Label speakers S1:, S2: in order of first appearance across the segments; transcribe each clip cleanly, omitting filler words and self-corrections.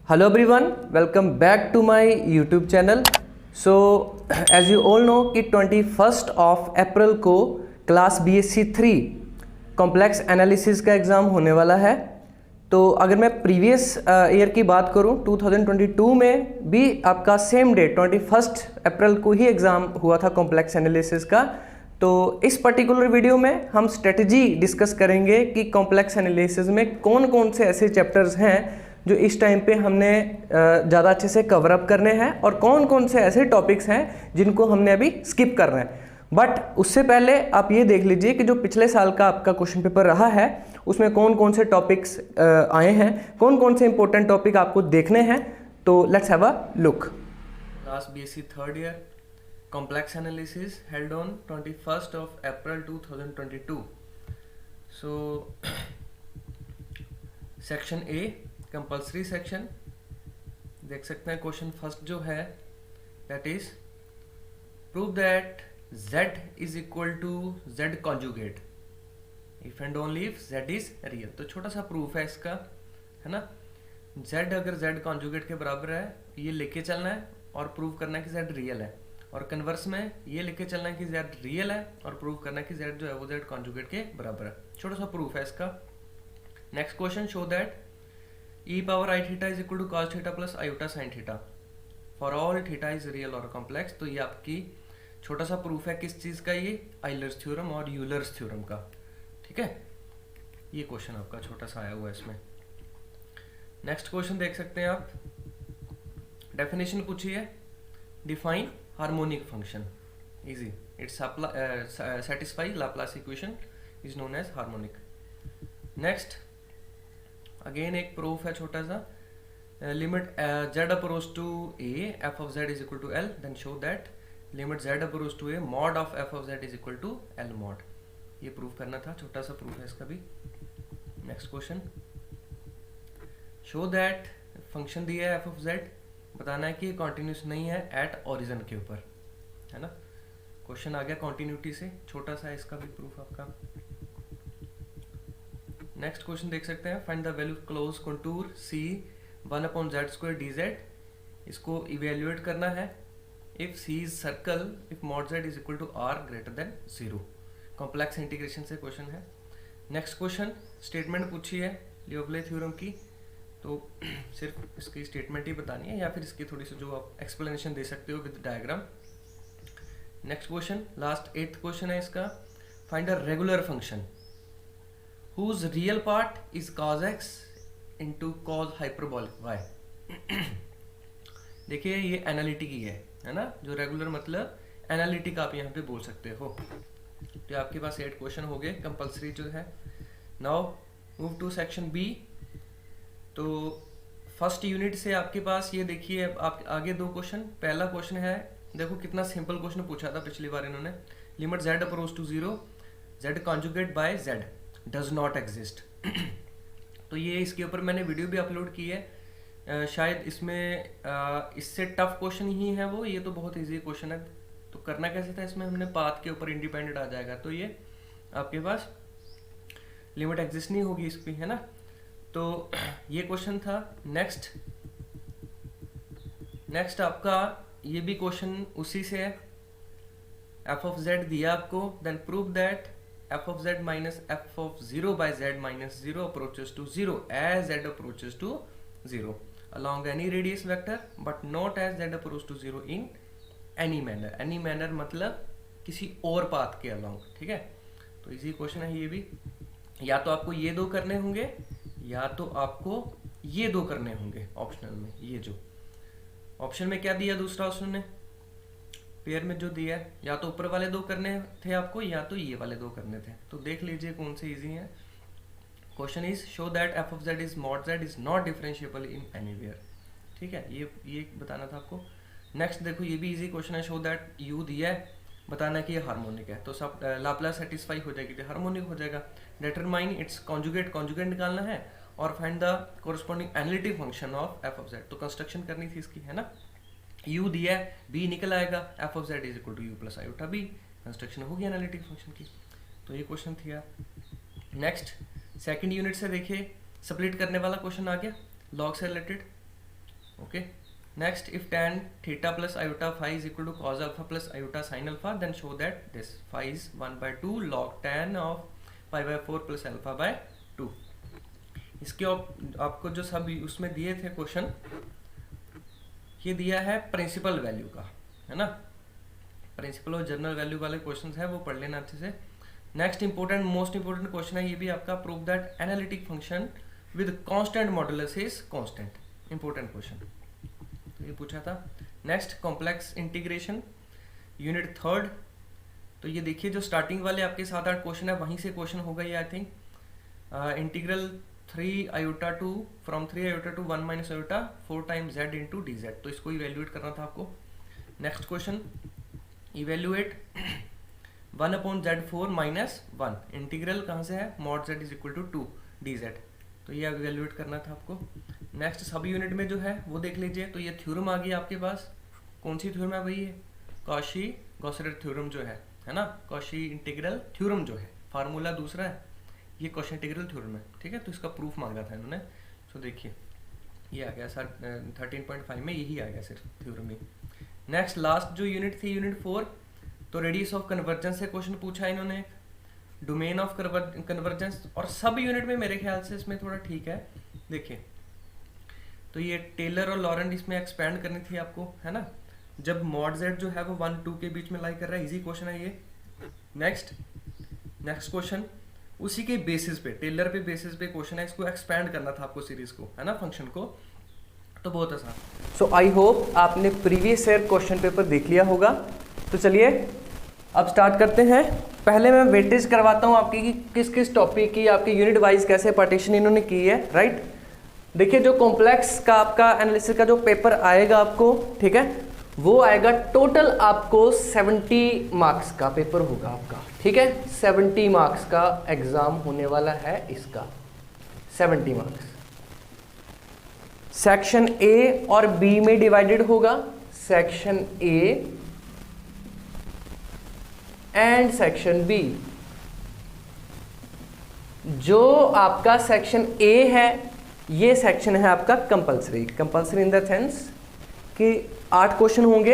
S1: Hello everyone, welcome back to my YouTube channel. So as you all know कि 21 of April को class BSc 3 complex analysis का exam होने वाला है। तो अगर मैं प्रीवियस ईयर की बात करूं 2022 में भी आपका सेम डे 21 अप्रैल को ही एग्ज़ाम हुआ था कॉम्प्लेक्स एनालिसिस का। तो इस पर्टिकुलर वीडियो में हम स्ट्रेटजी डिस्कस करेंगे कि कॉम्प्लेक्स एनालिसिस में कौन कौन से ऐसे चैप्टर्स हैं जो इस टाइम पे हमने ज़्यादा अच्छे से कवर अप करने हैं और कौन कौन से ऐसे टॉपिक्स हैं जिनको हमने अभी स्किप करना है। बट उससे पहले आप ये देख लीजिए कि जो पिछले साल का आपका क्वेश्चन पेपर रहा है उसमें कौन कौन से टॉपिक्स आए हैं, कौन कौन से इंपॉर्टेंट टॉपिक आपको देखने हैं। तो let's have a look. Class BSc third year complex analysis held on 21st of April 2022। So section A compulsory section देख सकते हैं। क्वेश्चन फर्स्ट जो है that is prove that z is equal to z conjugate if and only if z is real. तो छोटा सा proof है इसका, है ना। z अगर z कॉन्जुगेट के बराबर है ये लेके चलना है और प्रूव करना है कि z रियल है, और कन्वर्स में ये लेके चलना है कि z रियल है और प्रूव करना है कि z जो है वो z कॉन्जुगेट के बराबर है। छोटा सा प्रूफ है इसका। Next question show that e power i theta is equal to cos theta plus iota sin theta for all theta is real और कॉम्प्लेक्स। तो ये आपकी छोटा सा प्रूफ है किस चीज का, ये आइलर्स थ्योरम और यूलर्स थ्योरम का। ठीक है, ये क्वेश्चन आपका छोटा सा आया हुआ है इसमें। नेक्स्ट क्वेश्चन देख सकते हैं आप, डेफिनेशन पूछी है, define harmonic function. Easy, it's satisfy Laplace equation is known as harmonic। Next again एक प्रूफ है छोटा सा, limit z approach to a f of z is equal to l, then show that limit z approach to a mod of f of z is equal to l mod। ये proof करना था, छोटा सा proof है इसका भी। Next question show that function दिया है f of z, बताना है कि ये कॉन्टिन्यूस नहीं है एट ओरिजिन के ऊपर, है ना। क्वेश्चन आ गया कॉन्टिन्यूटी से, छोटा सा इसका भी प्रूफ आपका। नेक्स्ट क्वेश्चन देख सकते हैं, find the value close contour c 1/z² dz। इसको इवेल्युएट करना है if c is circle if mod z is equal to r greater than 0। Complex integration से क्वेश्चन है। नेक्स्ट क्वेश्चन स्टेटमेंट पूछी है लियोवले थ्योरम की, तो सिर्फ इसकी स्टेटमेंट ही बतानी है या फिर इसकी थोड़ी सी जो आप एक्सप्लेनेशन दे सकते हो with diagram. Next question last 8th question है इसका, find a regular function whose real part is cos x into cos hyperbolic y। देखिए ये एनालिटिक ही है ना, जो रेगुलर मतलब एनालिटिक आप यहाँ पे बोल सकते हो। तो आपके पास 8 क्वेश्चन हो गए कंपल्सरी जो है। Now move to section B. तो फर्स्ट यूनिट से आपके पास ये देखिए आप आगे 2 क्वेश्चन। पहला क्वेश्चन है, देखो कितना सिंपल क्वेश्चन पूछा था पिछली बार इन्होंने, limit z approach to 0 z conjugate by z does not exist. तो ये इसके ऊपर मैंने वीडियो भी अपलोड की है, शायद इसमें इससे टफ क्वेश्चन ही है वो, ये तो बहुत इजी क्वेश्चन है। तो करना कैसे था, इसमें हमने पाथ के ऊपर इंडिपेंडेंट आ जाएगा, तो ये आपके पास लिमिट एग्जिस्ट नहीं होगी इसकी, है ना। तो ये क्वेश्चन था। नेक्स्ट आपका ये भी क्वेश्चन उसी से है, f of z दिया आपको, then prove that f of z minus f of 0 by z minus 0 approaches to 0 as z approaches to 0 along any radius vector but not as z approaches to 0 in any manner। any manner मतलब किसी और path के along। ठीक है, तो इसी question है ये भी। या तो आपको ये 2 करने होंगे या तो आपको ये 2 करने होंगे ऑप्शनल में। ये जो ऑप्शन में क्या दिया दूसरा ऑप्शन ने पेयर में जो दिया है, या तो ऊपर वाले 2 करने थे आपको या तो ये वाले 2 करने थे। तो देख लीजिए कौन से इजी हैं। Question is show that f of z is mod z is not differentiable in anywhere. ठीक है, ये बताना था आपको। नेक्स्ट देखो ये भी इजी क्वेश्चन है, शो दैट u दिया है, बताना है कि ये हार्मोनिक है। तो सब लाप्लास सेटिस्फाई हो जाएगी, हार्मोनिक हो जाएगा। डिटरमाइन इट्स कॉन्जुगेट निकालना है और find the corresponding analytic function of f of z। तो कंस्ट्रक्शन करनी थी इसकी, है ना। u दिया है, b निकल आएगा, f of z is equal to u plus iota b, construction होगी एनालिटिक फंक्शन की। तो ये क्वेश्चन थी। नेक्स्ट सेकंड यूनिट से देखिए स्प्लिट करने वाला क्वेश्चन आ गया लॉग से related. Okay next, if tan theta plus iota phi is equal to cos alpha plus iota sine alpha then show that this phi is 1/2 log tan of π/4 plus alpha by 2। इसके आपको जो सब उसमें दिए थे question, ये दिया है प्रिंसिपल वैल्यू का, है ना, प्रिंसिपल और जनरल वैल्यू वाले क्वेश्चंस है, वो पढ़ लेना अच्छे से। Next important most important question है ये भी आपका, prove that analytic function with constant modulus is constant, important question, तो ये पूछा था। नेक्स्ट कॉम्प्लेक्स इंटीग्रेशन यूनिट 3, तो ये देखिए जो स्टार्टिंग वाले आपके 7-8 क्वेश्चन है वहीं से क्वेश्चन होगा ये, I think integral 3 iota to from 3 iota to 1 minus iota 4 times z into dz, तो इसको इवेल्युएट करना था आपको। Next question, evaluate 1/z4 minus 1, integral कहाँ से है, mod z is equal to 2 dz, तो ये इवेल्युएट करना था आपको। नेक्स्ट सब यूनिट में जो है वो देख लीजिए, तो ये थ्योरम आ गई आपके पास, कौन सी थ्योरम है भाई, ये कॉशी गॉसेट थ्योरम जो है ना, कॉशी इंटीग्रल थ्योरम जो है, फार्मूला दूसरा है, ये कॉशी इंटीग्रल थ्योरम है, ठीक है, तो इसका प्रूफ मांगा था इन्होंने। सो देखिए ये आ गया सर 13.5 में यही आ गया सिर्फ थ्योरम ही। नेक्स्ट लास्ट जो यूनिट थी यूनिट 4, तो रेडियस ऑफ कन्वर्जेंस से क्वेश्चन पूछा इन्होंने, डोमेन ऑफ कन्वर्जेंस, और सब यूनिट में मेरे ख्याल से इसमें थोड़ा ठीक है। देखिए तो ये टेलर और लॉरेंट इसमें एक्सपेंड करनी थी आपको, है ना, जब मॉड z जो है वो 1-2 के बीच में लाई कर रहा है, इजी क्वेश्चन है ये। नेक्स्ट क्वेश्चन उसी के बेसिस पे, टेलर पे बेसिस पे क्वेश्चन है, इसको एक्सपैंड करना था आपको सीरीज को, है ना, फंक्शन को, तो बहुत आसान। सो आई होप आपने प्रीवियस ईयर क्वेश्चन पेपर देख लिया होगा। तो चलिए अब स्टार्ट करते हैं। पहले मैं वेटेज करवाता हूँ आपकी कि किस किस टॉपिक की आपकी यूनिट वाइज कैसे पार्टीशन इन्होंने की है, राइट। देखिए जो कॉम्प्लेक्स का आपका एनालिसिस का जो पेपर आएगा आपको, ठीक है, वो आएगा टोटल आपको 70 मार्क्स का पेपर होगा आपका, ठीक है, 70 मार्क्स का एग्जाम होने वाला है इसका, 70 मार्क्स। सेक्शन ए और बी में डिवाइडेड होगा, section A and section B. जो आपका सेक्शन ए है ये सेक्शन है आपका compulsory, compulsory in the sense कि 8 क्वेश्चन होंगे,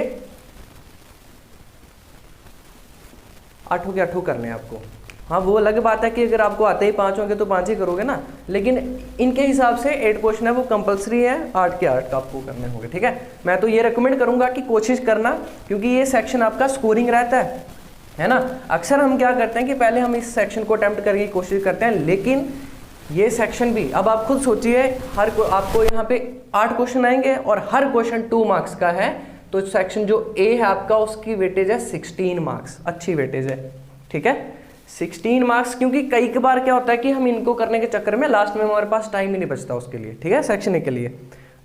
S1: 8 के 8 करने हैं आपको। हाँ वो अलग बात है कि अगर आपको आते ही 5 होंगे तो 5 ही करोगे ना, लेकिन इनके हिसाब से 8 क्वेश्चन है वो कंपलसरी है, 8 के 8 आपको करने होंगे, ठीक है। मैं तो ये रेकमेंड करूंगा कि कोशिश करना, क्योंकि ये सेक्शन आपका स्कोरिंग रहता है ना। अक्सर हम क्या करते हैं कि पहले हम इस सेक्शन को अटेम्प्ट करने की कोशिश करते हैं, लेकिन ये सेक्शन भी, अब आप खुद सोचिए, आपको यहाँ पे 8 क्वेश्चन आएंगे और हर क्वेश्चन 2 मार्क्स का है, तो सेक्शन जो ए है आपका उसकी वेटेज है 16 मार्क्स, अच्छी वेटेज है, ठीक है, 16 मार्क्स। क्योंकि कई बार क्या होता है कि हम इनको करने के चक्कर में लास्ट में हमारे पास टाइम ही नहीं बचता उसके लिए, ठीक है, सेक्शन ए के लिए।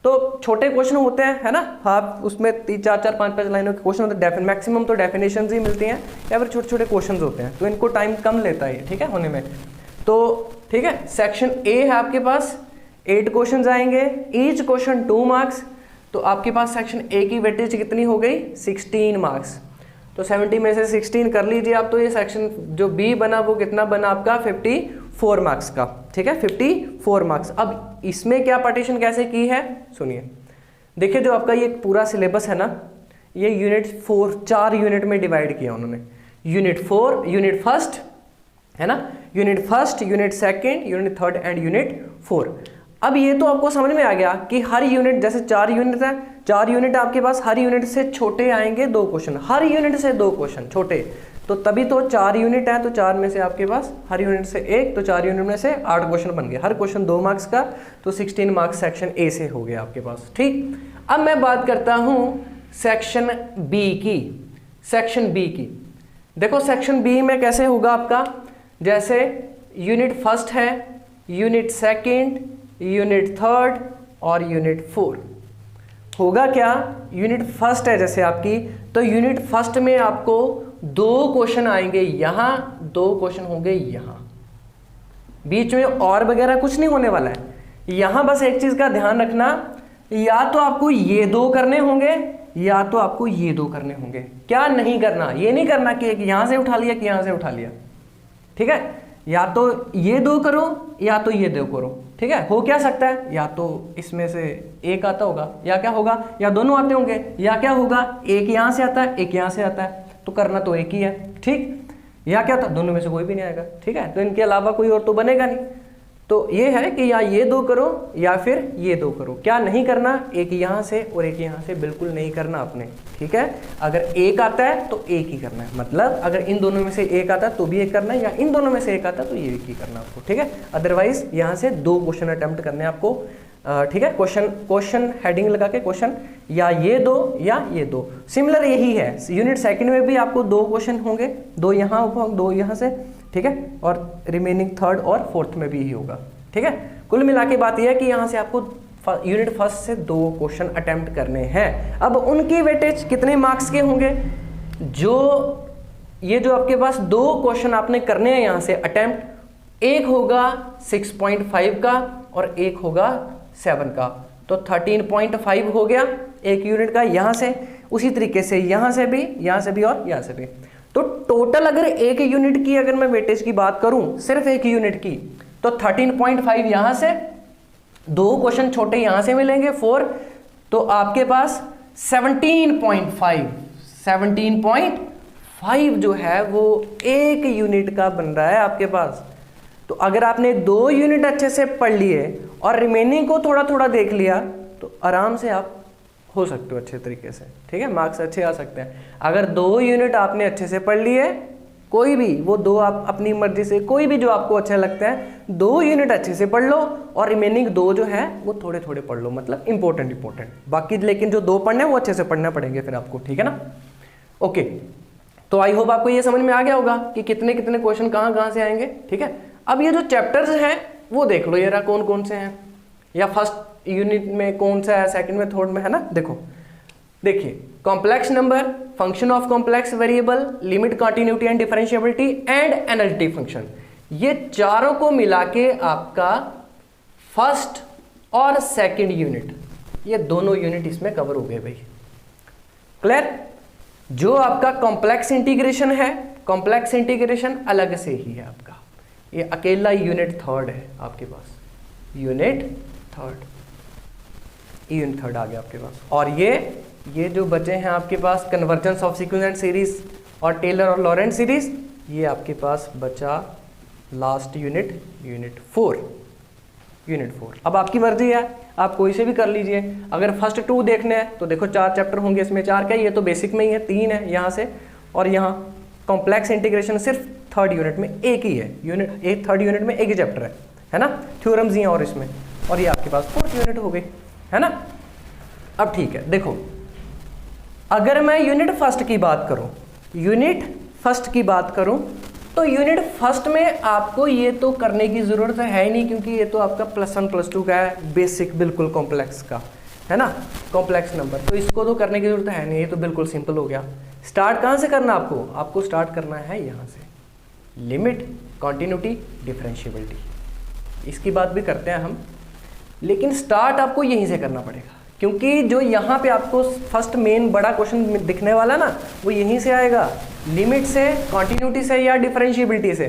S1: तो छोटे क्वेश्चन होते हैं, है ना, आप उसमें 3-4, 5 लाइनों के क्वेश्चन होते हैं, मैक्सिमम तो डेफिनेशंस ही मिलती हैं, या फिर छोटे छोटे क्वेश्चन होते हैं, तो इनको टाइम कम लेता है, ठीक है, होने में। तो ठीक है, सेक्शन ए है आपके पास, 8 क्वेश्चन आएंगे, ईच क्वेश्चन 2 मार्क्स, तो आपके पास सेक्शन ए की वेटेज कितनी हो गई, 16 मार्क्स। तो 70 में से 16 कर लीजिए आप, तो ये सेक्शन जो बी बना वो कितना बना आपका 54 मार्क्स का, ठीक है, 54 मार्क्स। अब इसमें क्या पार्टीशन कैसे की है सुनिए, देखिए जो आपका ये पूरा सिलेबस है ना, ये यूनिट 4 4 यूनिट में डिवाइड किया उन्होंने, यूनिट 4, यूनिट फर्स्ट है ना, unit first, unit second, unit third and unit 4। अब ये तो आपको समझ में आ गया कि हर यूनिट, जैसे 4 यूनिट है, 4 यूनिट आपके पास, हर यूनिट से छोटे आएंगे 2 क्वेश्चन, हर यूनिट से 2 क्वेश्चन छोटे, तो तभी तो 4 यूनिट है, तो 4 में से आपके पास हर यूनिट से 1, तो 4 यूनिट में से 8 क्वेश्चन बन गए, हर क्वेश्चन 2 मार्क्स का, तो 16 मार्क्स सेक्शन ए से हो गया आपके पास, ठीक। अब मैं बात करता हूँ सेक्शन बी की, सेक्शन बी की। देखो सेक्शन बी में कैसे होगा आपका, जैसे यूनिट फर्स्ट है, यूनिट सेकंड, यूनिट थर्ड और यूनिट 4। होगा क्या, यूनिट फर्स्ट है जैसे आपकी, तो यूनिट फर्स्ट में आपको 2 क्वेश्चन आएंगे यहाँ, 2 क्वेश्चन होंगे यहाँ, बीच में और वगैरह कुछ नहीं होने वाला है। यहाँ बस एक चीज का ध्यान रखना, या तो आपको ये 2 करने होंगे या तो आपको ये 2 करने होंगे। क्या नहीं करना, ये नहीं करना कि एक यहाँ से उठा लिया कि यहाँ से उठा लिया, ठीक है,
S2: या तो ये दो करो या तो ये दो करो, ठीक है। हो क्या सकता है, या तो इसमें से एक आता होगा या क्या होगा, या दोनों आते होंगे, या क्या होगा एक यहाँ से आता है एक यहाँ से आता है, तो करना तो एक ही है, ठीक। या क्या था, दोनों में से कोई भी नहीं आएगा, ठीक है। तो इनके अलावा कोई और तो बनेगा नहीं। तो ये है कि या ये दो करो या फिर ये दो करो। क्या नहीं करना, एक यहाँ से और एक यहाँ से बिल्कुल नहीं करना आपने, ठीक है। अगर एक आता है तो एक ही करना है, मतलब अगर इन दोनों में से एक आता है तो भी एक करना है, या इन दोनों में से एक आता है तो ये एक ही करना है आपको, ठीक है। अदरवाइज यहाँ से 2 क्वेश्चन अटेम्प्ट करने हैं आपको, ठीक है। क्वेश्चन हेडिंग लगा के क्वेश्चन, या ये दो या ये दो। सिमिलर यही है, यूनिट सेकंड में भी आपको 2 क्वेश्चन होंगे, 2 यहाँ 2 यहाँ से, ठीक है, और रिमेनिंग थर्ड और फोर्थ में भी ही होगा, ठीक है। कुल मिला के बात यह है कि यहाँ से आपको यूनिट फर्स्ट से 2 क्वेश्चन अटेम्प्ट करने हैं। अब उनकी वेटेज कितने मार्क्स के होंगे, ये जो आपके पास 2 क्वेश्चन आपने करने हैं यहाँ से अटेम्प्ट, एक होगा 6.5 का और एक होगा 7 का, तो 13.5 हो गया एक यूनिट का यहाँ से। उसी तरीके से यहाँ से भी और यहाँ से भी। तो टोटल अगर एक यूनिट की अगर मैं वेटेज की बात करूं, सिर्फ एक यूनिट की, तो 13.5 यहां से, 2 क्वेश्चन छोटे यहां से मिलेंगे 4, तो आपके पास 17.5 जो है वो एक यूनिट का बन रहा है आपके पास। तो अगर आपने 2 यूनिट अच्छे से पढ़ लिए और रिमेनिंग को थोड़ा थोड़ा देख लिया तो आराम से आप हो सकते हो अच्छे तरीके से, ठीक है, मार्क्स अच्छे आ सकते हैं। अगर 2 यूनिट आपने अच्छे से पढ़ लिए, कोई भी वो 2 आप अपनी मर्जी से कोई भी जो आपको अच्छा लगता है 2 यूनिट अच्छे से पढ़ लो, और रिमेनिंग 2 जो है वो थोड़े थोड़े पढ़ लो, मतलब इंपॉर्टेंट बाकी, लेकिन जो 2 पढ़ने हैं वो अच्छे से पढ़ना पड़ेंगे फिर आपको, ठीक है ना। ओके, तो आई होप आपको ये समझ में आ गया होगा कि कितने कितने क्वेश्चन कहाँ से आएंगे, ठीक है। अब ये जो चैप्टर्स हैं वो देख लो यार कौन कौन से हैं, या फर्स्ट यूनिट में कौन सा है, सेकंड में, थर्ड में, है ना। देखिए complex number, function of complex variable, limit, continuity and differentiability and analytic function, ये चारों को मिला के आपका फर्स्ट और सेकंड यूनिट, ये दोनों यूनिट इसमें कवर हो गए भाई। क्लियर। जो आपका कॉम्प्लेक्स इंटीग्रेशन है, कॉम्प्लेक्स इंटीग्रेशन अलग से ही है आपका, ये अकेला यूनिट थर्ड है आपके पास, यूनिट थर्ड आ गया आपके पास। और ये जो बचे हैं आपके पास convergence of sequence and series और टेलर और लॉरेंट सीरीज, ये आपके पास बचा लास्ट यूनिट 4। अब आपकी मर्जी है, आप कोई से भी कर लीजिए। अगर फर्स्ट 2 देखने हैं तो देखो 4 चैप्टर होंगे इसमें, 4 क्या, ये तो बेसिक में ही है, 3 है यहाँ से, और यहाँ कॉम्प्लेक्स इंटीग्रेशन सिर्फ थर्ड यूनिट में एक ही है, थर्ड यूनिट में एक ही चैप्टर है ना, थ्योरम्स ही हैं और इसमें, और ये आपके पास 4th यूनिट हो गई, है ना। अब ठीक है, देखो अगर मैं यूनिट फर्स्ट की बात करूं, तो यूनिट फर्स्ट में आपको ये तो करने की जरूरत है ही नहीं, क्योंकि ये तो आपका +1 +2 का है, बेसिक बिल्कुल कॉम्प्लेक्स का, है ना, कॉम्प्लेक्स नंबर, तो इसको तो करने की जरूरत है नहीं, ये तो बिल्कुल सिंपल हो गया। स्टार्ट कहाँ से करना आपको स्टार्ट करना है यहाँ से, लिमिट, कॉन्टिन्यूटी, डिफरेंशिएबिलिटी, इसकी बात भी करते हैं हम, लेकिन स्टार्ट आपको यहीं से करना पड़ेगा, क्योंकि जो यहाँ पे आपको फर्स्ट मेन बड़ा क्वेश्चन दिखने वाला ना, वो यहीं से आएगा, लिमिट से, कॉन्टिन्यूटी से या डिफरेंशिएबिलिटी से,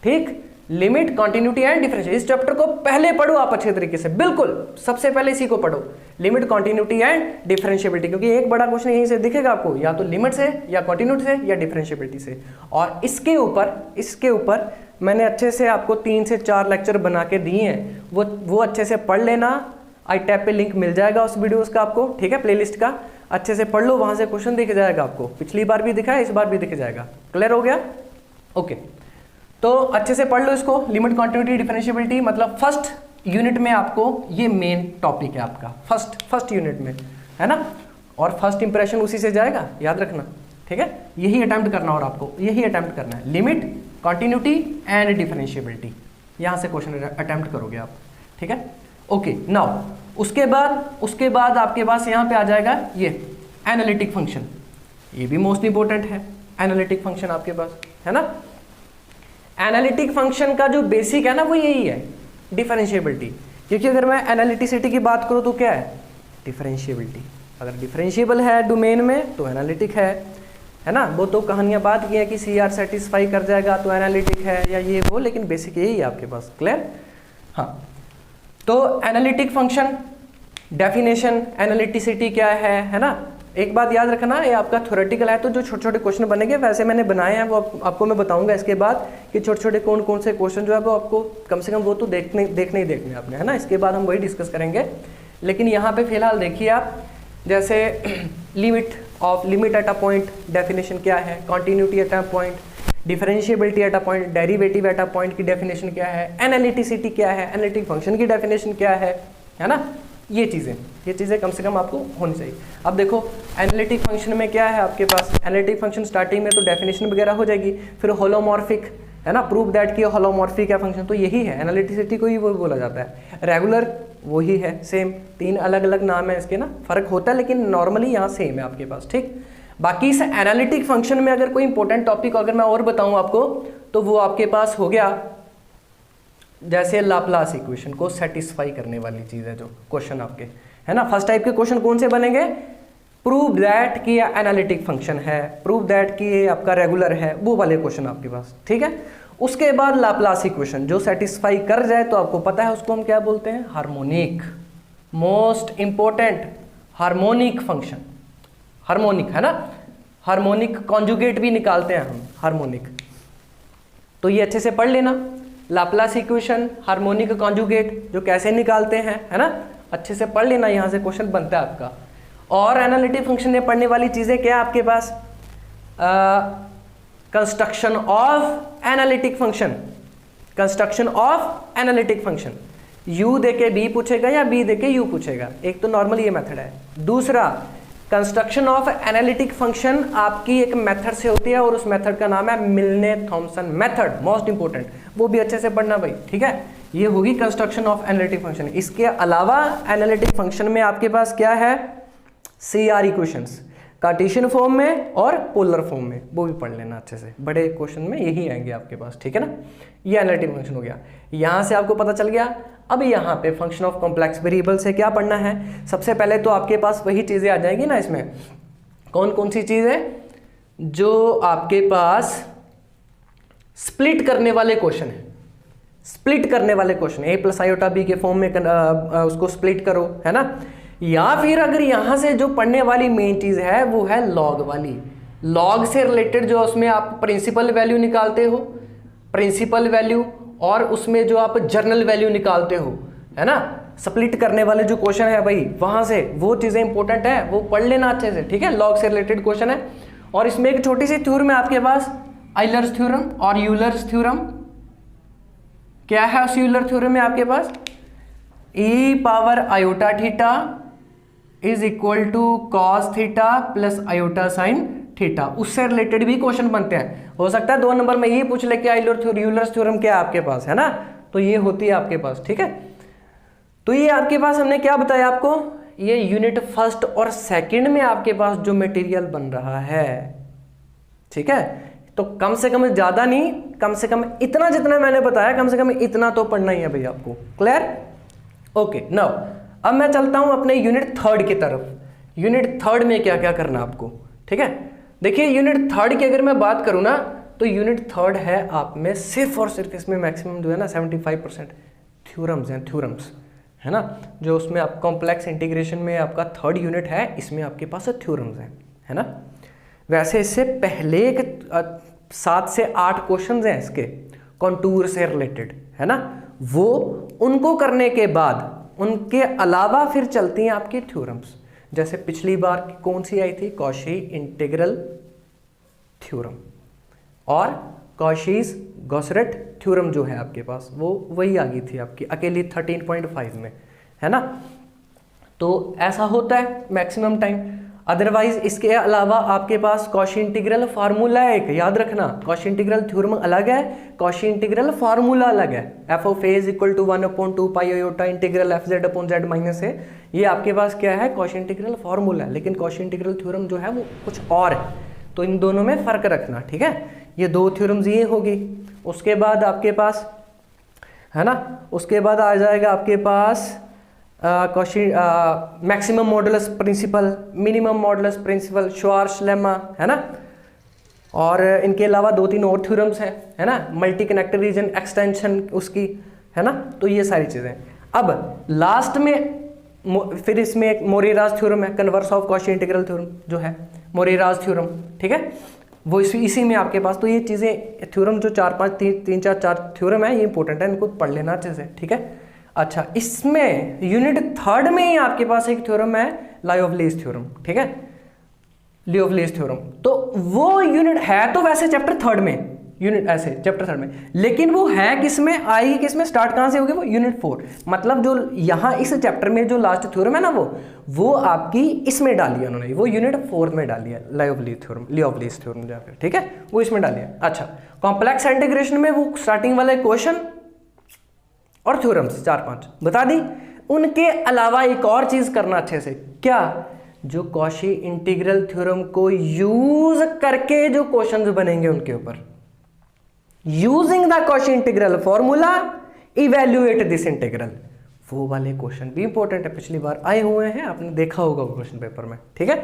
S2: ठीक। लिमिट, कॉन्टिन्यूटी एंड डिफरेंशिएबिलिटी, इस चैप्टर को पहले पढ़ो आप अच्छे तरीके से, बिल्कुल सबसे पहले इसी को पढ़ो, लिमिट, कॉन्टिन्यूटी एंड डिफरेंशिएबिलिटी, क्योंकि एक बड़ा क्वेश्चन यहीं से दिखेगा आपको, या तो लिमिट से या कॉन्टिन्यूटी से या डिफरेंशिएबिलिटी से। और इसके ऊपर मैंने अच्छे से आपको 3 से 4 लेक्चर बना के दिए हैं, वो अच्छे से पढ़ लेना, आई टैब पे लिंक मिल जाएगा उस वीडियोस का आपको, ठीक है, प्लेलिस्ट का, अच्छे से पढ़ लो, वहां से क्वेश्चन दिख जाएगा आपको, पिछली बार भी दिखा है, इस बार भी दिख जाएगा। क्लियर हो गया। ओके, तो अच्छे से पढ़ लो इसको, लिमिट, कॉन्टिन्यूटी, डिफरेंशिएबिलिटी, मतलब फर्स्ट यूनिट में आपको ये मेन टॉपिक है आपका, फर्स्ट यूनिट में, है ना, और फर्स्ट इंप्रेशन उसी से जाएगा, याद रखना, ठीक है। यही अटेम्प्ट करना, और आपको यही अटेम्प्ट करना है, लिमिट, कॉन्टिन्यूटी एंड डिफरेंशिएबिलिटी, यहां से क्वेश्चन अटेम्प्ट करोगे आप, ठीक है। ओके, नाउ उसके बाद आपके पास यहाँ पे आ जाएगा ये एनालिटिक फंक्शन, ये भी मोस्ट इंपॉर्टेंट है, एनालिटिक फंक्शन आपके पास, है ना। एनालिटिक फंक्शन का जो बेसिक है ना वो यही है, डिफरेंशिएबिलिटी, क्योंकि अगर मैं एनालिटिसिटी की बात करूँ तो क्या है, डिफरेंशिएबिलिटी, अगर डिफरेंशिएबल है डोमेन में तो एनालिटिक है, है ना। वो तो कहानियाँ बात की है कि सी आर सेटिस्फाई कर जाएगा तो एनालिटिक है या ये वो, लेकिन बेसिक यही है आपके पास। क्लियर? हाँ, तो एनालिटिक फंक्शन डेफिनेशन, एनालिटिसिटी क्या है ना। एक बात याद रखना, ये आपका थ्योरेटिकल है तो जो छोटे छोटे क्वेश्चन बनेंगे वैसे मैंने बनाए हैं, वो आपको मैं बताऊंगा इसके बाद कि छोटे छोटे कौन कौन से क्वेश्चन जो है वो आपको कम से कम वो तो देखने ही देखने आपने, है ना। इसके बाद हम वही डिस्कस करेंगे। लेकिन यहाँ पे फिलहाल देखिए आप, जैसे limit at a point definition क्या है, continuity at a point, differentiability at a point, derivative at a point की डेफिनेशन क्या है, एनालिटिसिटी क्या है, एनालिटिक फंक्शन की डेफिनेशन क्या है ना। ये चीज़ें कम से कम आपको होनी चाहिए। अब देखो एनालिटिक फंक्शन में क्या है आपके पास, एनालिटिक फंक्शन स्टार्टिंग में तो डेफिनेशन वगैरह हो जाएगी, फिर होलोमॉर्फिक, है ना, प्रूव दैट कि होलोमॉर्फिक है फंक्शन, तो यही है एनालिटिसिटी को ही वो बोला जाता है। रेगुलर वही है, सेम, 3 अलग अलग नाम है इसके ना, फर्क होता है लेकिन नॉर्मली यहाँ सेम है आपके पास, ठीक। बाकी इस एनालिटिक फंक्शन में अगर कोई इंपॉर्टेंट टॉपिक अगर मैं और बताऊँ आपको तो वो आपके पास हो गया जैसे लाप्लास इक्वेशन को सेटिस्फाई करने वाली चीज़ है जो क्वेश्चन आपके, है ना। फर्स्ट टाइप के क्वेश्चन कौन से बनेंगे, प्रूव दैट कि ये एनालिटिक फंक्शन है, प्रूव दैट कि ये आपका रेगुलर है, वो वाले क्वेश्चन आपके पास, ठीक है। उसके बाद लाप्लास इक्वेशन जो सेटिस्फाई कर जाए तो आपको पता है उसको हम क्या बोलते हैं, harmonic, most important harmonic function, harmonic, है ना। हार्मोनिक कॉन्जुगेट भी निकालते हैं हम, हार्मोनिक, तो ये अच्छे से पढ़ लेना। लाप्लास इक्वेशन, हार्मोनिक कॉन्जुगेट जो कैसे निकालते हैं, है ना, अच्छे से पढ़ लेना, यहाँ से क्वेश्चन बनता है आपका। और एनालिटिक फंक्शन में पढ़ने वाली चीज़ें क्या है आपके पास, construction of analytic function, construction of analytic function, यू देके बी पूछेगा या बी देके यू पूछेगा, एक तो नॉर्मल ये मेथड है। दूसरा कंस्ट्रक्शन ऑफ एनालिटिक फंक्शन आपकी एक मेथड से होती है और उस मेथड का नाम है मिलने थॉमसन मेथड, मोस्ट इंपोर्टेंट, वो भी अच्छे से पढ़ना भाई, ठीक है। ये होगी कंस्ट्रक्शन ऑफ एनालिटिक फंक्शन। इसके अलावा एनालिटिक फंक्शन में आपके पास क्या है, C R equations, Cartesian form में और पोलर फॉर्म में, वो भी पढ़ लेना अच्छे से, बड़े क्वेश्चन में यही आएंगे आपके पास, ठीक है ना। ये एनालिटिक फंक्शन हो गया, यहाँ से आपको पता चल गया। अब यहाँ पे फंक्शन ऑफ कॉम्प्लेक्स वेरिएबल से क्या पढ़ना है, सबसे पहले तो आपके पास वही चीज़ें आ जाएंगी ना, इसमें कौन कौन सी चीज़ें जो आपके पास स्प्लिट करने वाले क्वेश्चन है, स्प्लिट करने वाले question, a plus iota b के फॉर्म में उसको स्प्लिट करो, है ना। या फिर अगर यहाँ से जो पढ़ने वाली मेन चीज़ है वो है लॉग वाली, लॉग से रिलेटेड जो उसमें आप प्रिंसिपल वैल्यू निकालते हो, प्रिंसिपल वैल्यू, और उसमें जो आप जर्नल वैल्यू निकालते हो, है ना, स्प्लिट करने वाले जो क्वेश्चन है भाई, वहाँ से वो चीज़ें इंपॉर्टेंट है, वो पढ़ लेना अच्छे से, ठीक है। लॉग से रिलेटेड क्वेश्चन है। और इसमें एक छोटी सी थ्योरम है आपके पास, आइलर्स थ्योरम और यूलर्स थ्योरम। क्या है उस यूलर थ्योरम में आपके पास, e power iota theta is equal to cos theta plus iota sine theta, उससे रिलेटेड भी क्वेश्चन बनते हैं। हो सकता है 2 नंबर में ये पूछ ले कि यूलर्स थ्योरम क्या है आपके पास, है ना, तो ये होती है आपके पास, ठीक है। तो ये आपके पास हमने क्या बताया आपको, ये यूनिट फर्स्ट और सेकंड में आपके पास जो मटेरियल बन रहा है, ठीक है। तो कम से कम ज़्यादा नहीं, कम से कम इतना जितना मैंने बताया, कम से कम इतना तो पढ़ना ही है भाई आपको। क्लियर? ओके, नाउ अब मैं चलता हूं अपने यूनिट थर्ड की तरफ। यूनिट थर्ड में क्या क्या करना आपको, ठीक है। देखिए यूनिट थर्ड की अगर मैं बात करूं ना, तो यूनिट थर्ड है आप में सिर्फ और सिर्फ इसमें मैक्सिमम जो है ना 75% थ्योरम्स हैं, थ्योरम्स, है ना। जो उसमें आप कॉम्प्लेक्स इंटीग्रेशन में आपका थर्ड यूनिट है, इसमें आपके पास थ्योरम्स हैं, है ना। वैसे इससे पहले 7 से 8 क्वेश्चन हैं इसके कॉन्टूर से रिलेटेड, है ना, वो उनको करने के बाद उनके अलावा फिर चलती हैं आपकी थ्योरम्स। जैसे पिछली बार कौन सी आई थी, कॉशी इंटीग्रल थ्योरम और कॉशीज गॉसरेट थ्योरम जो है आपके पास, वो वही आ गई थी आपकी अकेली 13.5 में, है ना। तो ऐसा होता है मैक्सिमम टाइम। अदरवाइज इसके अलावा आपके पास कॉशी इंटीग्रल फार्मूला है एक, याद रखना, कॉशी इंटीग्रल थ्योरम अलग है, कॉशी इंटीग्रल फार्मूला अलग है। F of A is equal to 1/2 pi iota integral F Z upon Z minus A, ये आपके पास क्या है, कॉशी इंटीग्रल फार्मूला है। लेकिन कॉशी इंटीग्रल थ्योरम जो है वो कुछ और है, तो इन दोनों में फर्क रखना, ठीक है। ये 2 थ्योरम्स ये होगी। उसके बाद आपके पास, है ना, उसके बाद आ जाएगा आपके पास Cauchy maximum modulus principle, minimum modulus principle, Schwarz lemma, है ना। और इनके अलावा 2-3 और थ्योरम्स हैं, है ना, मल्टी कनेक्टेड रीजन एक्सटेंशन उसकी, है ना, तो ये सारी चीज़ें। अब लास्ट में फिर इसमें एक मोरेराज थ्योरम है, converse of Cauchy integral theorem जो है मोरेराज थ्योरम, ठीक है, वो इसी में आपके पास। तो ये चीज़ें थ्योरम जो 4 थ्योरम है ये इंपॉर्टेंट है, इनको पढ़ लेना अच्छे से, ठीक है। अच्छा, इसमें यूनिट 3 में ही आपके पास एक थ्योरम है लायोवलेज थ्योरम, ठीक है, लियोवलेज थ्योरम। तो वो यूनिट है तो वैसे चैप्टर 3 में, यूनिट ऐसे चैप्टर 3 में, लेकिन वो है किसमें, आएगी किसमें, स्टार्ट कहाँ से होगी, वो यूनिट 4। मतलब जो यहाँ इस चैप्टर में जो लास्ट थ्योरम है ना वो आपकी इसमें डाली है उन्होंने, वो यूनिट 4 में डाली है, लियोवलेज थ्योरम जाकर, ठीक है, वो इसमें डाली है। अच्छा, कॉम्प्लेक्स इंटीग्रेशन में वो स्टार्टिंग वाले क्वेश्चन और थ्योरम्स 4-5 बता दी। उनके अलावा एक और चीज करना अच्छे से, क्या, जो कॉशी इंटीग्रल थ्योरम को यूज करके जो क्वेश्चंस बनेंगे उनके ऊपर, using the Cauchy integral formula evaluate this integral, वो वाले क्वेश्चन भी इंपॉर्टेंट है, पिछली बार आए हुए हैं, आपने देखा होगा क्वेश्चन पेपर में, ठीक है।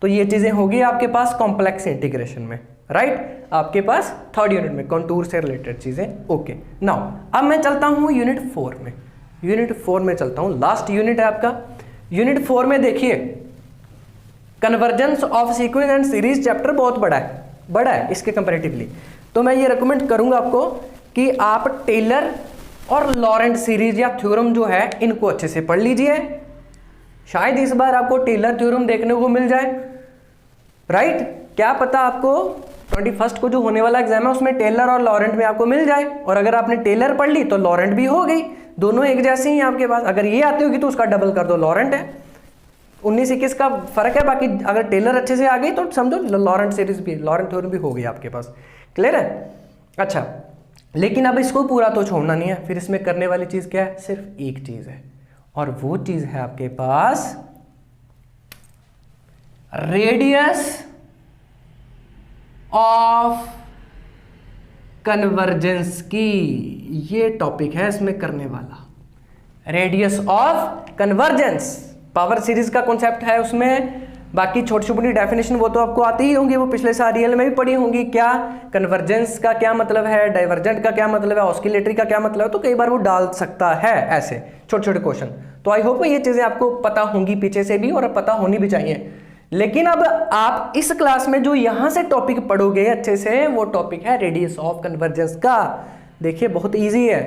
S2: तो ये चीजें होगी आपके पास कॉम्प्लेक्स इंटीग्रेशन में, राइट, आपके पास 3rd यूनिट में कंटूर से रिलेटेड चीजें। ओके, नाउ अब मैं चलता हूं यूनिट 4 में, यूनिट 4 में चलता हूं, लास्ट यूनिट है आपका। यूनिट 4 में देखिए convergence of sequence and series chapter बहुत बड़ा है इसके कंपैरेटिवली। तो मैं ये रिकमेंड करूंगा आपको कि आप टेलर और लॉरेंट सीरीज या थ्योरम जो है इनको अच्छे से पढ़ लीजिए, शायद इस बार आपको टेलर थ्योरम देखने को मिल जाए, राइट, क्या पता आपको 21 को जो होने वाला एग्जाम है उसमें टेलर और लॉरेंट में आपको मिल जाए, और अगर आपने टेलर पढ़ ली तो लॉरेंट भी हो गई, दोनों एक जैसी ही आपके पास। अगर ये आती होगी तो उसका डबल कर दो, लॉरेंट है, 19-21 का फर्क है, बाकी अगर टेलर अच्छे से आ गई तो समझो लॉरेंट सीरीज भी, लॉरेंट थ्योरम भी हो गई आपके पास, क्लियर है। अच्छा, लेकिन अब इसको पूरा तो छोड़ना नहीं है, फिर इसमें करने वाली चीज क्या है, सिर्फ एक चीज है, और वो चीज है आपके पास रेडियस ऑफ कन्वर्जेंस की, ये टॉपिक है इसमें करने वाला, radius of convergence. Power series का कॉन्सेप्ट है उसमें, बाकी छोटी छोटी डेफिनेशन वो तो आपको आती ही होंगी, वो पिछले साल रियल में भी पढ़ी होंगी, क्या कन्वर्जेंस का क्या मतलब है, डाइवर्जेंट का क्या मतलब है, ऑस्किलेटरी का क्या मतलब है, तो कई बार वो डाल सकता है ऐसे छोटे छोटे क्वेश्चन। तो आई होप ये चीजें आपको पता होंगी पीछे से भी, और पता होनी भी चाहिए। लेकिन अब आप इस क्लास में जो यहां से टॉपिक पढ़ोगे अच्छे से, वो टॉपिक है रेडियस ऑफ कन्वर्जेंस का। देखिए बहुत ईजी है,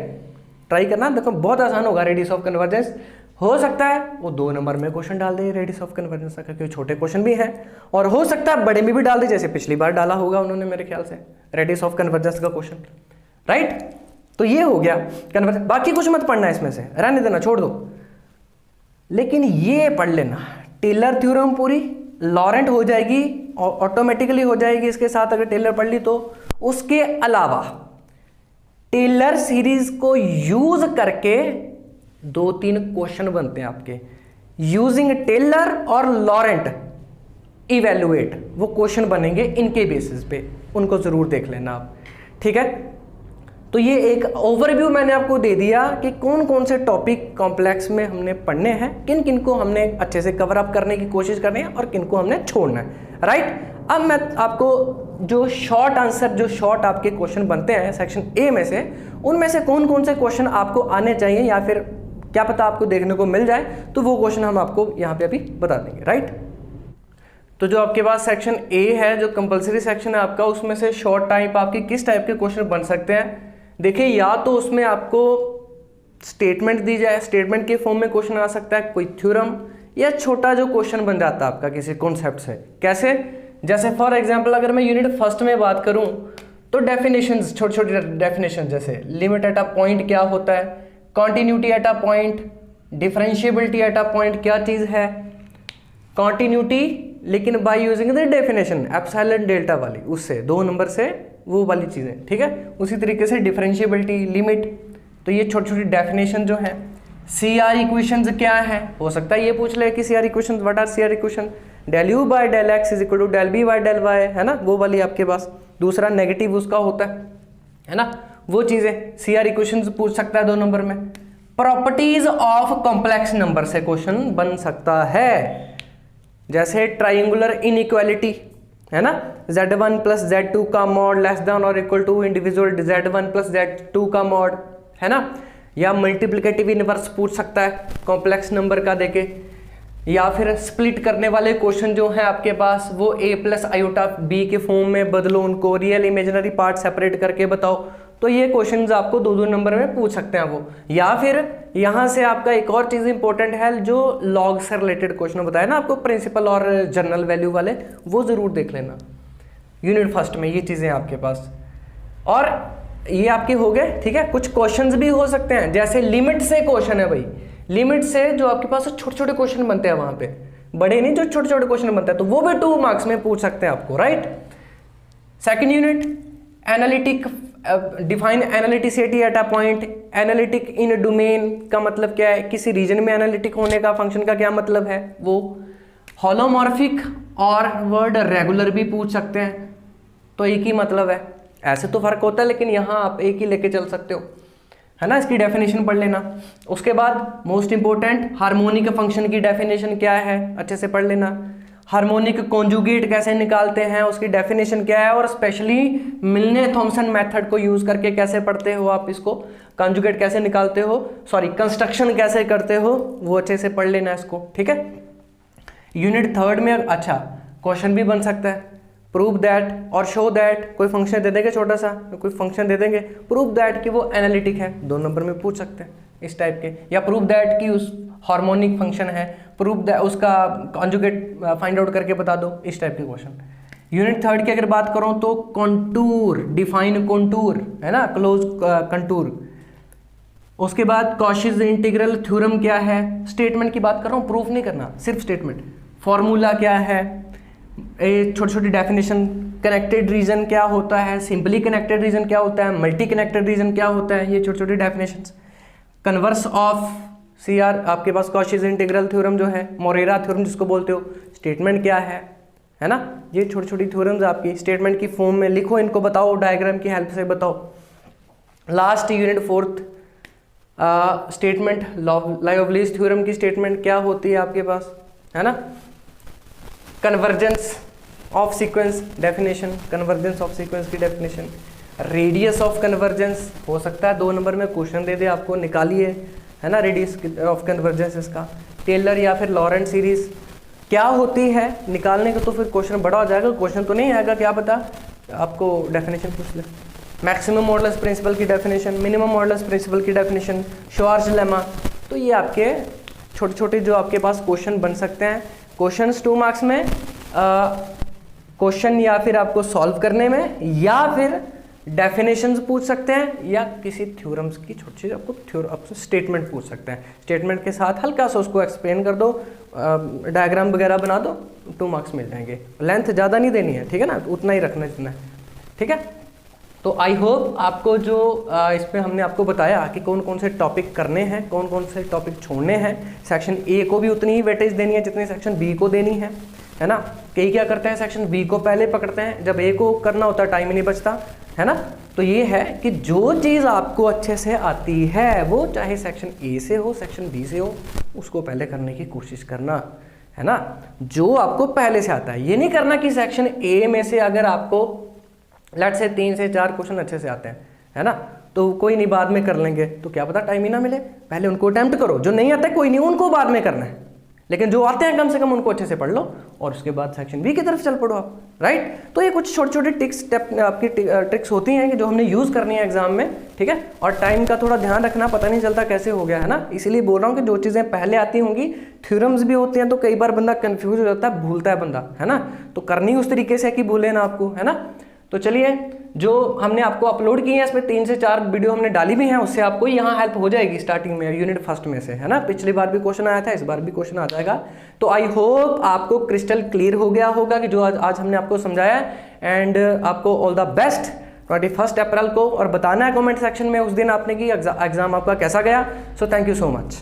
S2: ट्राई करना, देखो बहुत आसान होगा रेडियस ऑफ कन्वर्जेंस। हो सकता है वो 2 नंबर में क्वेश्चन डाल दे रेडियस ऑफ कन्वर्जेंस का, क्योंकि छोटे क्वेश्चन भी हैं, और हो सकता है बड़े में भी डाल दे, जैसे पिछली बार डाला होगा उन्होंने मेरे ख्याल से रेडियस ऑफ कन्वर्जेंस का क्वेश्चन, राइट। तो ये हो गया कन्वर्जेंस, बाकी कुछ मत पढ़ना इसमें से, रहने देना, छोड़ दो। लेकिन ये पढ़ लेना, टेलर थ्योरम पूरी लॉरेंट हो जाएगी, ऑटोमेटिकली हो जाएगी इसके साथ अगर टेलर पढ़ ली तो। उसके अलावा टेलर सीरीज को यूज करके 2-3 क्वेश्चन बनते हैं आपके, यूजिंग टेलर और लॉरेंट इवेल्युएट, वो क्वेश्चन बनेंगे इनके बेसिस पे, उनको जरूर देख लेना आप, ठीक है। तो ये एक ओवरव्यू मैंने आपको दे दिया कि कौन कौन से टॉपिक कॉम्प्लेक्स में हमने पढ़ने हैं, किन किन को हमने अच्छे से कवर अप करने की कोशिश करनी है और किन को हमने छोड़ना है, राइट। अब मैं आपको जो शॉर्ट आंसर, जो शॉर्ट आपके क्वेश्चन बनते हैं सेक्शन ए में से, उनमें से कौन कौन से क्वेश्चन आपको आने चाहिए या फिर क्या पता आपको देखने को मिल जाए, तो वो क्वेश्चन हम आपको यहाँ पे अभी बता देंगे, राइट। तो जो आपके पास सेक्शन ए है, जो कंपलसरी सेक्शन है आपका, उसमें से शॉर्ट टाइप आपके किस टाइप के क्वेश्चन बन सकते हैं। देखिए, या तो उसमें आपको स्टेटमेंट दी जाए, स्टेटमेंट के फॉर्म में क्वेश्चन आ सकता है, कोई थ्योरम, या छोटा जो क्वेश्चन बन जाता है आपका किसी कॉन्सेप्ट से। कैसे, जैसे फॉर एग्जांपल अगर मैं यूनिट फर्स्ट में बात करूं तो डेफिनेशंस, छोटे छोटे डेफिनेशन, जैसे लिमिट एट अ पॉइंट क्या होता है, continuity at a point, differentiability at a point क्या चीज़ है, कॉन्टिन्यूटी लेकिन by using the definition epsilon delta वाली, उससे 2 नंबर से वो वाली चीज़ें, ठीक है। उसी तरीके से डिफरेंशिएबिलिटी, लिमिट, तो ये छोटी छोटी डेफिनेशन जो है। सी आर इक्वेशंस क्या है, हो सकता है ये पूछ ले कि C R equations, what are C R equation, del U by del X is equal to del B by del Y, है ना, वो वाली आपके पास। दूसरा नेगेटिव उसका होता है ना, वो चीज़ें सी आर इक्वेशंस पूछ सकता है 2 नंबर में। प्रॉपर्टीज ऑफ कॉम्प्लेक्स नंबर से क्वेश्चन बन सकता है, जैसे ट्राइंगुलर इनइक्वालिटी, है ना, z1 प्लस z2 का मॉड लेस देन और equal to individual z1 plus z2 का मॉड, है ना, या मल्टीप्लिकेटिव इनवर्स पूछ सकता है कॉम्प्लेक्स नंबर का देके, या फिर स्प्लिट करने वाले क्वेश्चन जो हैं आपके पास वो a प्लस आयोटा b के फॉर्म में बदलो, उनको रियल इमेजिनरी पार्ट सेपरेट करके बताओ। तो ये क्वेश्चंस आपको 2-2 नंबर में पूछ सकते हैं वो। या फिर यहाँ से आपका एक और चीज़ इंपॉर्टेंट है, जो लॉग से रिलेटेड क्वेश्चन बताया ना आपको, प्रिंसिपल और जनरल वैल्यू वाले, वो ज़रूर देख लेना यूनिट फर्स्ट में, ये चीज़ें आपके पास। और ये आपके हो गए, ठीक है। कुछ क्वेश्चंस भी हो सकते हैं, जैसे लिमिट से क्वेश्चन है भाई, लिमिट से जो आपके पास छोटे छोटे क्वेश्चन बनते हैं वहाँ पे, बड़े नहीं, जो छोटे छोटे क्वेश्चन बनते हैं, तो वो भी 2 मार्क्स में पूछ सकते हैं आपको, right. Second unit analytic, define analyticity at a point. Analytic in domain का मतलब क्या है, किसी रीजन में एनालिटिक होने का फंक्शन का क्या मतलब है वो। होलोमॉर्फिक और वर्ड रेगुलर भी पूछ सकते हैं, तो एक ही मतलब है, ऐसे तो फर्क होता है लेकिन यहाँ आप एक ही लेके चल सकते हो, है ना। इसकी डेफिनेशन पढ़ लेना। उसके बाद मोस्ट इंपॉर्टेंट हार्मोनिक फंक्शन की डेफिनेशन क्या है, अच्छे से पढ़ लेना। हार्मोनिक कॉन्जुगेट कैसे निकालते हैं, उसकी डेफिनेशन क्या है, और स्पेशली मिलने थॉमसन मेथड को यूज करके कैसे पढ़ते हो आप इसको, कॉन्जुगेट कैसे निकालते हो, सॉरी कंस्ट्रक्शन कैसे करते हो, वो अच्छे से पढ़ लेना इसको, ठीक है। यूनिट थर्ड में अच्छा क्वेश्चन भी बन सकता है, प्रूव दैट और शो दैट। कोई फंक्शन दे देंगे छोटा सा, कोई फंक्शन दे देंगे, प्रूव दैट कि वो एनालिटिक है, 2 नंबर में पूछ सकते हैं इस टाइप के। या प्रूव दैट कि उस हार्मोनिक फंक्शन है, प्रूव दैट उसका कॉन्जुगेट फाइंड आउट करके बता दो, इस टाइप के क्वेश्चन। यूनिट थर्ड की अगर बात करूं तो कॉन्टूर, डिफाइन कॉन्टूर, है ना, क्लोज कंटूर। उसके बाद कॉशीज इंटीग्रल थ्योरम क्या है, स्टेटमेंट की बात कर रहा हूँ, प्रूफ नहीं करना, सिर्फ स्टेटमेंट। फॉर्मूला क्या है, छोटी छोटी डेफिनेशन। कनेक्टेड रीजन क्या होता है, सिंपली कनेक्टेड रीजन क्या होता है, मल्टी कनेक्टेड रीजन क्या होता है, ये छोटी छोटी डेफिनेशंस। कन्वर्स ऑफ CR आपके पास कॉशीज इंटीग्रल थ्योरम जो है, मोरेरा थ्योरम जिसको बोलते हो, स्टेटमेंट क्या है ना। ये छोटी छोटी थ्योरम्स आपकी स्टेटमेंट की फॉर्म में लिखो, इनको बताओ, डायग्राम की हेल्प से बताओ। Last unit fourth statement, Liouville's theorem की स्टेटमेंट क्या होती है आपके पास, है ना। Convergence of sequence definition, convergence of sequence की डेफिनेशन। रेडियस ऑफ कन्वर्जेंस हो सकता है 2 नंबर में क्वेश्चन दे दे आपको, निकालिए, है ना, रेडियस ऑफ कन्वर्जेंस इसका। टेलर या फिर लॉरेंट सीरीज क्या होती है, निकालने का तो फिर क्वेश्चन बड़ा हो जाएगा, क्वेश्चन तो नहीं आएगा, क्या पता आपको डेफिनेशन पूछ ले। मैक्सिमम मॉडुलस प्रिंसिपल की डेफिनेशन, मिनिमम मॉडुलस प्रिंसिपल की डेफिनेशन, श्वार्ट्ज लेमा। तो ये आपके छोटे छोटे जो आपके पास क्वेश्चन बन सकते हैं। क्वेश्चंस 2 मार्क्स में क्वेश्चन या फिर आपको सॉल्व करने में, या फिर डेफिनेशंस पूछ सकते हैं, या किसी थ्योरम्स की छोटी आपको स्टेटमेंट पूछ सकते हैं। स्टेटमेंट के साथ हल्का सा उसको एक्सप्लेन कर दो, डायग्राम वगैरह बना दो, 2 मार्क्स मिल जाएंगे। लेंथ ज़्यादा नहीं देनी है, ठीक है ना, उतना ही रखना जितना है, ठीक है। तो आई होप आपको जो इस पर हमने आपको बताया कि कौन कौन से टॉपिक करने हैं, कौन कौन से टॉपिक छोड़ने हैं। सेक्शन ए को भी उतनी ही वेटेज देनी है जितनी सेक्शन बी को देनी है ना। कई क्या करते हैं, सेक्शन बी को पहले पकड़ते हैं, जब ए को करना होता है टाइम ही नहीं बचता, है ना। तो ये है कि जो चीज़ आपको अच्छे से आती है, वो चाहे सेक्शन ए से हो, सेक्शन बी से हो, उसको पहले करने की कोशिश करना, है ना, जो आपको पहले से आता है। ये नहीं करना कि सेक्शन ए में से अगर आपको लेट से 3 से 4 क्वेश्चन अच्छे से आते हैं, है ना, तो कोई नहीं, बाद में कर लेंगे, तो क्या पता टाइम ही ना मिले। पहले उनको अटेम्प्ट करो, जो नहीं आता है कोई नहीं, उनको बाद में करना है, लेकिन जो आते हैं कम से कम उनको अच्छे से पढ़ लो, और उसके बाद सेक्शन बी की तरफ चल पड़ो आप, राइट। तो ये कुछ छोटे छोटे आपकी ट्रिक्स होती हैं कि जो हमने यूज़ करनी है एग्जाम में, ठीक है। और टाइम का थोड़ा ध्यान रखना, पता नहीं चलता कैसे हो गया, है ना। इसीलिए बोल रहा हूँ कि जो चीज़ें पहले आती होंगी, थ्योरम्स भी होते हैं, तो कई बार बंदा कन्फ्यूज हो जाता है, भूलता है बंदा, है ना। तो करनी उस तरीके से कि भूले ना आपको, है ना। तो चलिए, जो हमने आपको अपलोड किए हैं इसमें 3 से 4 वीडियो हमने डाली भी हैं, उससे आपको यहाँ हेल्प हो जाएगी स्टार्टिंग में, यूनिट फर्स्ट में से, है ना। पिछली बार भी क्वेश्चन आया था, इस बार भी क्वेश्चन आ जाएगा। तो आई होप आपको क्रिस्टल क्लियर हो गया होगा कि जो आज हमने आपको समझाया। एंड आपको ऑल द बेस्ट 21 अप्रैल को, और बताना है कमेंट सेक्शन में उस दिन आपने की एग्जाम आपका कैसा गया। So thank you so much.